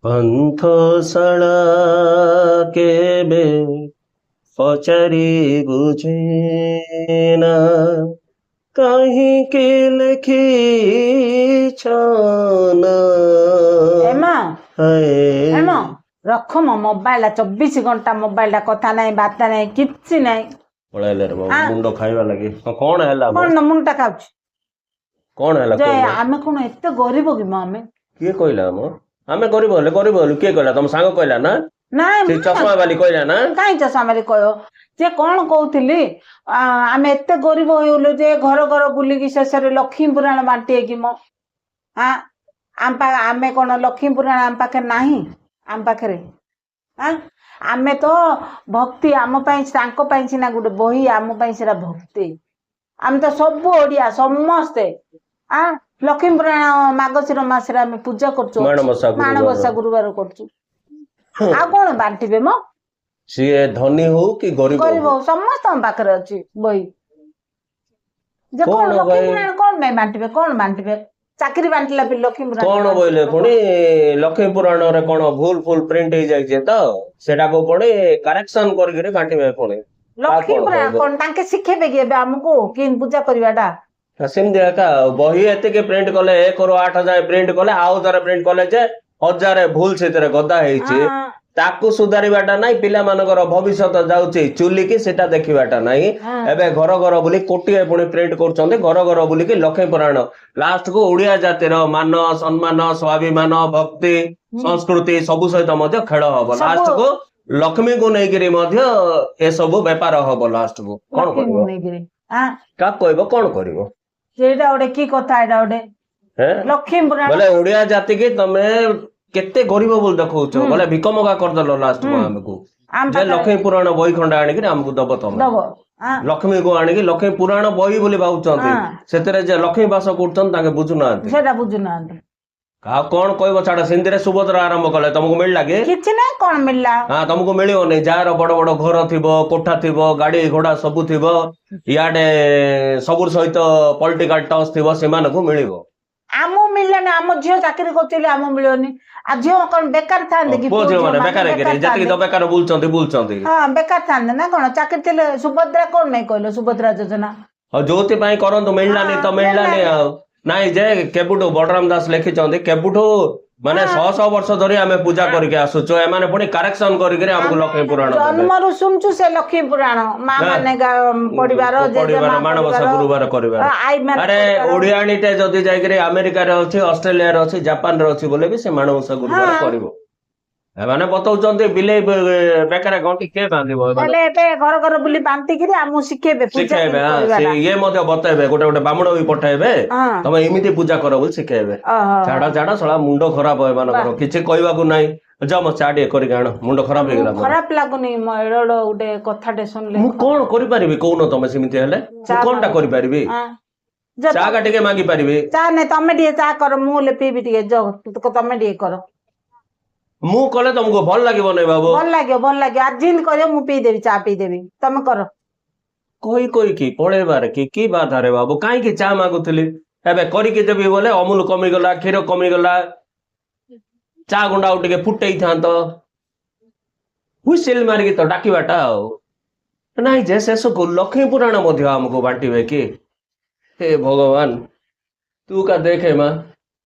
ପନ୍ଥଶାଳା କେବେ ପଚାରି ବୁଝେନା କାହିଁକି ଲେଖିଛ ନା ଏମା ହାୟ ଏମ ରଖ ମୋ ମୋବାଇଲ 24 ଘଣ୍ଟା ମୋବାଇଲ କଥା ନାହିଁ ବାର୍ତ୍ତା ନାହିଁ କିଛି ନାହିଁ। ପଳେଇଲେ ରେ ବାବୁ ମୁଣ୍ଡ ଖାଇବା ଲାଗି କଣ ହେଲା ମ? କଣ ମୁଣ୍ଡଟା ଖାଉଛି କଣ ହେଲା ଯେ କହୁନ? ଆମେ କଣ ଏତେ ଗରିବ କି ମ ଆମେ? କିଏ କହିଲା ମ? ଆମେ ଗରିବ ହେଲୁ କିଏ କହିଲା? ତମ ସାଙ୍ଗ କହିଲା ନା? ନାଇଁ ସେ ଚଷମା ବାଲି କହିଲା ନା? କାହିଁ ଚଷମାରେ କହିବ ଯେ କଣ କହୁଥିଲି ଆମେ ଏତେ ଗରିବ ହେଇଗଲୁ ଯେ ଘର ଘର ବୁଲିକି ଶେଷରେ ଲକ୍ଷ୍ମୀ ପୁରାଣ ବାଣ୍ଟିଏ ମ ଆମେ କଣ ଲକ୍ଷ୍ମୀ ପୁରାଣ ଆମ ପାଖରେ ନାହିଁ ଆମ ପାଖରେ ଆମେ ତ ଭକ୍ତି ଆମ ପାଇଁ ତାଙ୍କ ପାଇଁ ସିନା ଗୋଟେ ବହି ଆମ ପାଇଁ ସେଟା ଭକ୍ତି ଆମେ ତ ସବୁ ଓଡିଆ ସମସ୍ତେ ଲକ୍ଷ୍ମୀ ପୁରାଣ ମାର୍ଗଶିର ମାସରେ ଆମେ ପୂଜା କରୁଛୁ ମାଣବସା ଗୁରୁବାର କରୁଛୁ ଆଉ କଣ ବାଣ୍ଟିବେ ମ? ସିଏ ଧନୀ ହଉ କି ଗରିବ ହଉ ସମସ୍ତଙ୍କ ପାଖରେ ଅଛି ବହି ଯେ କଣ ଲକ୍ଷ୍ମୀ ପୁରାଣ କଣ ପାଇଁ ବାଣ୍ଟିବେ କଣ ବାଣ୍ଟିବେ ଚାକିରି ବାଣ୍ଟିଲା ବି ଲକ୍ଷ୍ମୀ ପୁରାଣ କଣ ବୋଇଲେ ପୁଣି ଲକ୍ଷ୍ମୀ ପୁରାଣରେ କଣ ଭୁଲ ପ୍ରିଣ୍ଟ ହେଇଯାଇଛି ତ ସେଟାକୁ ପୁଣି କରେକ୍ସନ କରିକିରି ବାଣ୍ଟିବେ ପୁଣି ଲକ୍ଷ୍ମୀ ପୁରାଣ କଣ ତାଙ୍କେ ଶିଖେଇବେ କି ଏବେ ଆମକୁ କି ପୂଜା କରିବାଟା ସେମିତି ଏକା ବହି ଏତିକି ପ୍ରିଣ୍ଟ କଲେ 1ରୁ 8 ଯାଏ ପ୍ରିଣ୍ଟ କଲେ ଆଉ ଥରେ ପ୍ରିଣ୍ଟ କଲେ ଯେ 1000 ଭୁଲ ସେଥିରେ ଗଦା ହେଇଛି ତାକୁ ସୁଧାରିବାଟା ନାହିଁ ପିଲାମାନଙ୍କର ଭବିଷ୍ୟତ ଯାଉଛି ଚୁଲିକି ସେଟା ଦେଖିବାଟା ନାହିଁ ଏବେ ଘର ଘର ବୁଲି କୋଟିଏ ପୁଣି ପ୍ରିଣ୍ଟ କରୁଛନ୍ତି ଘର ଘର ବୁଲିକି ଲକ୍ଷ୍ମୀ ପୁରାଣ ଲାଷ୍ଟ କୁ ଓଡିଆ ଜାତିର ମାନ ସମ୍ମାନ ସ୍ୱାଭିମାନ ଭକ୍ତି ସଂସ୍କୃତି ସବୁ ସହିତ ମଧ୍ୟ ଖେଳ ହବ ଲାଷ୍ଟ କୁ ଲକ୍ଷ୍ମୀକୁ ନେଇକିରି ମଧ୍ୟ ଏସବୁ ବେପାର ହବ ଲାଷ୍ଟ କୁ କଣ କରିବ କାକୁ କହିବ କଣ କରିବ ସେଇଟା ଗୋଟେ କି କଥା ଏଇଟା ଗୋଟେ ଲକ୍ଷ୍ମୀ ପୁରାଣ ବୋଲେ ଓଡିଆ ଜାତିକି ତମେ କେତେ ଗରିବ ବୋଲି ଦେଖଉଛ ବୋଲେ ଭିକମଗା କରିଦେଲ ଲାଷ୍ଟ କୁ ଆମକୁ ଯେ ଲକ୍ଷ୍ମୀ ପୁରାଣ ବହି ଖଣ୍ଡେ ଆଣିକିରି ଆମକୁ ଦବ ତମେ ଲକ୍ଷ୍ମୀକୁ ଆଣିକି ଲକ୍ଷ୍ମୀ ପୁରାଣ ବହି ବୋଲି ଭାବୁଛନ୍ତି ସେଥିରେ ଯେ ଲକ୍ଷ୍ମୀ ବାସ କରୁଛନ୍ତି ତାଙ୍କେ ବୁଝୁନାହାନ୍ତି ସେଟା ବୁଝୁନାହାନ୍ତି ଆଉ କଣ କହିବ ଛାଡ ସେମିତିରେ ସୁଭଦ୍ରା ଆରମ୍ଭ କଲେ ତମକୁ ମିଳିଲା କି କିଛି ନାହିଁ କଣ ମିଳିଲା ତମକୁ ମିଳିବନି ଯାହାର ବଡ ବଡ ଘର ଥିବ କୋଠା ଥିବ ଗାଡି ଘୋଡା ସବୁ ଥିବ ଇଆଡେ ସବୁ ସହିତ ପଲିଟିକାଲ ଟଚ୍ ଥିବ ସେମାନଙ୍କୁ ମିଳିବ ଆମକୁ ମିଳିଲାନି ଆମ ଝିଅ ଚାକିରି କରୁଥିଲେ ଆମକୁ ମିଳିବନି ଆଉ ଝିଅ କଣ ବେକାର ଥାନ୍ତେ କି ପୁଅ ଝିଅ ମାନେ ବେକାର ଯେତିକି ତ ବେକାର ବୁଲୁଛନ୍ତି ବେକାର ଥାନ୍ତେ ନା କଣ ଚାକିରି ଥିଲେ ସୁଭଦ୍ରା କଣ ନାଇଁ କହିଲ ସୁଭଦ୍ରା ଯୋଜନା ଯୋଉଥିପାଇଁ କରନ୍ତୁ ମିଳିଲାନି ତ ମିଳିଲାନି ଆଉ ନାଇଁ ଯେ କେବୁଠୁ ବଳରାମ ଦାସ ଲେଖିଛନ୍ତି କେବୁଠୁ ମାନେ 100 ବର୍ଷ ଧରି ଆମେ ପୂଜା କରିକି ଆସୁଛୁ ଏମାନେ ପୁଣି କରେକ୍ସନ କରିକିରି ଆମକୁ ଲକ୍ଷ୍ମୀ ପୁରାଣ ଜନ୍ମରୁ ଶୁଣୁଛୁ ସେ ଲକ୍ଷ୍ମୀ ପୁରାଣ ମା ମାନେ ପଢିବାର ମାଣବସା ଗୁରୁବାର କରିବାର ଆରେ ଓଡିଆଣୀଟେ ଯଦି ଯାଇକିରି ଆମେରିକାରେ ଅଛି ଅଷ୍ଟ୍ରେଲିଆରେ ଅଛି ଜାପାନରେ ଅଛି ବୋଲେ ବି ସେ ମାଣବସା ଗୁରୁବାର କରିବ ଏମାନେ ବତଉଛନ୍ତି ବିଲେଇ ବେକାରେ ଗଣ୍ଠି କିଏ ବାନ୍ଧିବ ଏବେ ଘର ଘର ବୁଲି ବାଣ୍ଟିକିରି ଆମକୁ ଶିଖେଇବେ ଇଏ ମଧ୍ୟ ବତେଇବେ ଗୋଟେ ବାମୁଣ ବି ପଠେଇବେ ତମେ ଏମିତି ପୂଜା କର ବୋଲି ଶିଖେଇବେ ଛାଡ ଶଳା ମୁଣ୍ଡ ଖରାପ ଏମାନଙ୍କର କିଛି କହିବାକୁ ନାହିଁ ଯାଅ ମୋ ଚା ଟିକେ କରିକି ଆଣ ମୁଣ୍ଡ ଖରାପ ହେଇଗଲା ଖରାପ ଲାଗୁନି ଗୋଟେ କଥାଟେ ଶୁଣିଲେ ମୁଁ କଣ କରିପାରିବି କହୁନ ତମେ ସେମିତି ହେଲେ କଣଟା କରିପାରିବି ଚା କା ଟିକେ ମାଗି ପାରିବି ଚା ନାଇଁ ତମେ ଟିକେ ଚା କର ମୁଁ ହେଲେ ପିଇବି ଟିକେ ତମେ ଟିକେ କର ମୁଁ କଲେ ତମକୁ ଭଲ ଲାଗିବ ନାଇଁ ବାବୁ ଭଲ ଲାଗିବ ଆଜି କରିବ ମୁଁ ପିଇଦେବି ଚା ପିଇଦେବି ତମେ କର କହିକି ପଳେଇବାରେ କି ବାଧାରେ ବାବୁ କାହିଁକି ଚା ମାଗୁଥିଲି ଏବେ କରିକି ଦେବି ବୋଲେ ଅମୁଲ କମିଗଲା କ୍ଷୀର କମିଗଲା ଚା ଗୁଣ୍ଡା ଆଉ ଟିକେ ଫୁଟେଇଥାନ୍ତ ହୁଇସିଲ ମାରିକି ତ ଡାକିବାଟା ଆଉ ନାଇଁ ଯେ ଶେଷକୁ ଲକ୍ଷ୍ମୀ ପୁରାଣ ମଧ୍ୟ ଆମକୁ ବାଣ୍ଟିବେ କି हे भगवान तू का देखे माँ